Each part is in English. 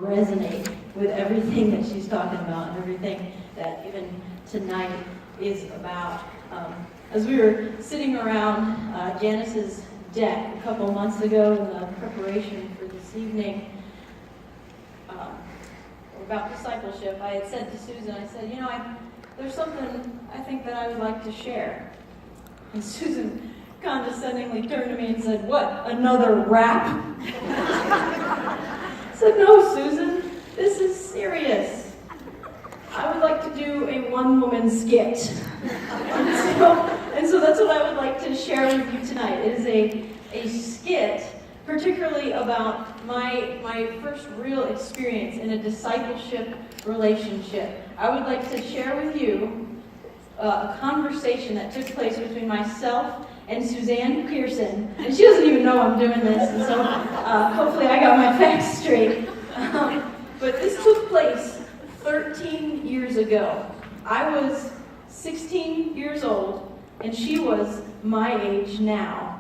resonate with everything that she's talking about and everything that even tonight is about. As we were sitting around Janice's deck a couple months ago in the preparation for this evening about discipleship, I had said to Susan, I said, there's something I think that I would like to share. And Susan condescendingly turned to me and said, "What, another rap?" I said, "No, Susan, this is serious. I would like to do a one-woman skit." And so that's what I would like to share with you tonight. It is a skit particularly about my first real experience in a discipleship relationship. I would like to share with you a conversation that took place between myself and Suzanne Pearson. And she doesn't even know I'm doing this, and so hopefully I got my facts straight. But this took place 13 years ago. I was 16 years old, and she was my age now.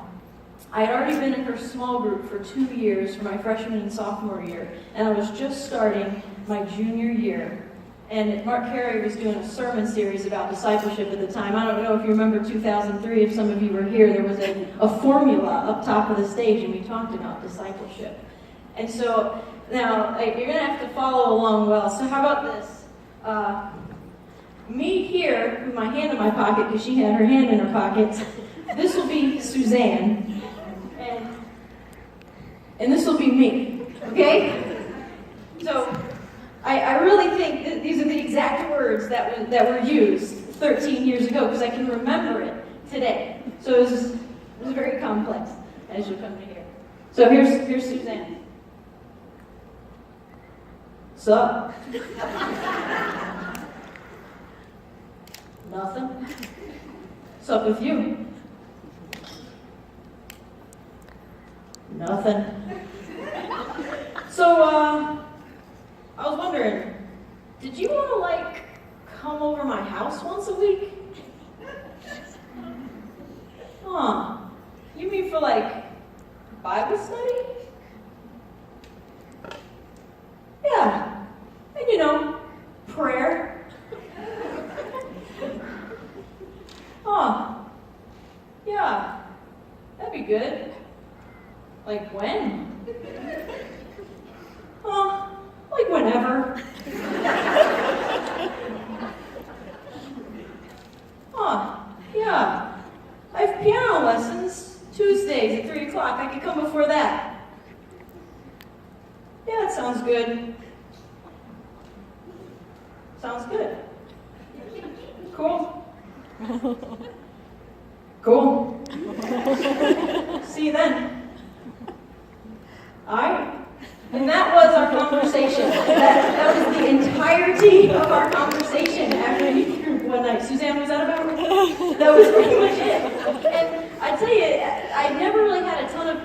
I had already been in her small group for 2 years for my freshman and sophomore year, and I was just starting my junior year. And Mark Carey was doing a sermon series about discipleship at the time. I don't know if you remember 2003, if some of you were here, there was a formula up top of the stage, and we talked about discipleship. And so now you're going to have to follow along well. So how about this? Me here, with my hand in my pocket, because she had her hand in her pocket, this will be Suzanne. And this will be me, okay? So I really think that these are the exact words that were used 13 years ago, because I can remember it today. So it was very complex, as you'll come to hear. So here's Suzanne. Sup? Nothing. Sup with you? Nothing. So, I was wondering, did you want to, come over my house once a week? Huh. You mean for, Bible study? Yeah. And, prayer. Huh. Yeah. That'd be good. Like when? Like whenever. Yeah. I have piano lessons Tuesdays at 3 o'clock. I could come before that. Yeah, that sounds good. Sounds good. Cool. Cool. See you then. Alright? And that was our conversation. That was the entirety of our conversation after we threw one night. Suzanne, was that about right? That was pretty much it. And I tell you, I never really had a ton of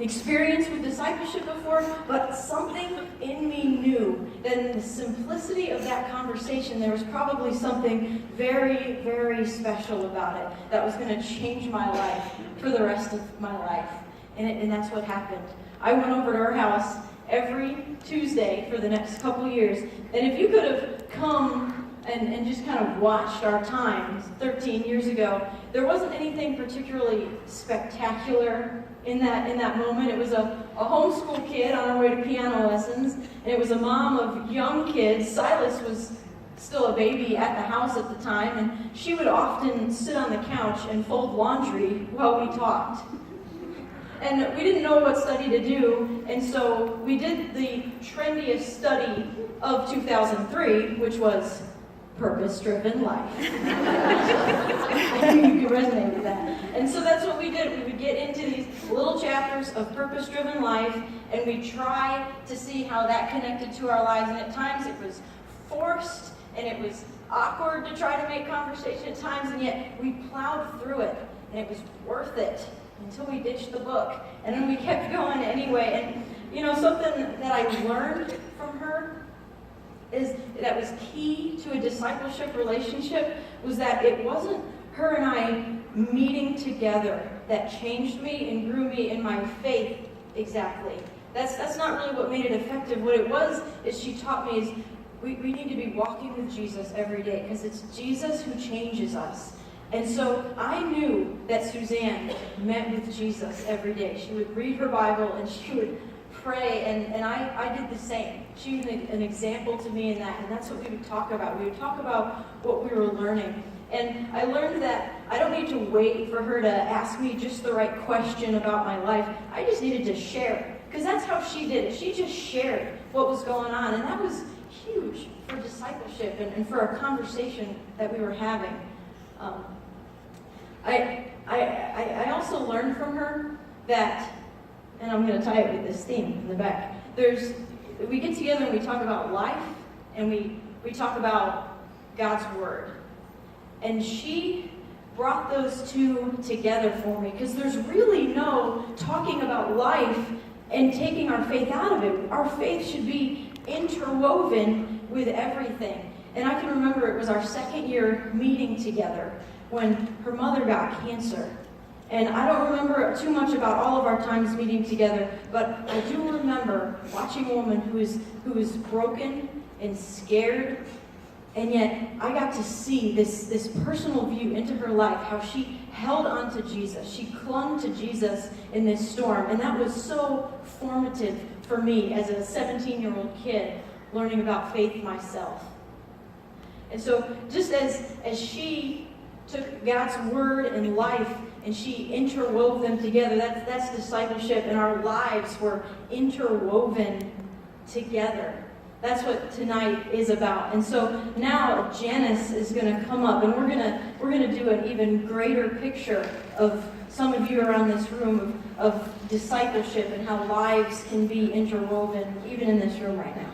experience with discipleship before, but something in me knew that in the simplicity of that conversation, there was probably something very, very special about it that was going to change my life for the rest of my life. And that's what happened. I went over to her house every Tuesday for the next couple years. And if you could have come and just kind of watched our times 13 years ago, there wasn't anything particularly spectacular in that moment. It was a homeschool kid on her way to piano lessons, and it was a mom of young kids. Silas was still a baby at the house at the time, and she would often sit on the couch and fold laundry while we talked. And we didn't know what study to do, and so we did the trendiest study of 2003, which was purpose-driven life. I think you can resonate with that. And so that's what we did. We would get into these little chapters of purpose-driven life, and we try to see how that connected to our lives. And at times it was forced, and it was awkward to try to make conversation at times, and yet we plowed through it, and it was worth it until we ditched the book. And then we kept going anyway. And, something that I learned from her is that was key to a discipleship relationship was that it wasn't her and I meeting together that changed me and grew me in my faith exactly. That's not really what made it effective. What it was is she taught me is we need to be walking with Jesus every day, because it's Jesus who changes us. And so I knew that Suzanne met with Jesus every day. She would read her Bible and she would pray, and I did the same. She was an example to me in that, and that's what we would talk about. We would talk about what we were learning. And I learned that I don't need to wait for her to ask me just the right question about my life. I just needed to share, because that's how she did it. She just shared what was going on, and that was huge for discipleship and for a conversation that we were having. I also learned from her that, and I'm going to tie it with this theme in the back, we get together and we talk about life, and we talk about God's Word. And she brought those two together for me, because there's really no talking about life and taking our faith out of it. Our faith should be interwoven with everything. And I can remember it was our second year meeting together when her mother got cancer. And I don't remember too much about all of our times meeting together, but I do remember watching a woman who is broken and scared, and yet I got to see this personal view into her life, how she held on to Jesus. She clung to Jesus in this storm, and that was so formative for me as a 17-year-old kid learning about faith myself. And so just as she took God's Word and life and she interwove them together, that's discipleship, and our lives were interwoven together. That's what tonight is about. And so now Janice is going to come up, and we're going to do an even greater picture of some of you around this room of discipleship and how lives can be interwoven even in this room right now.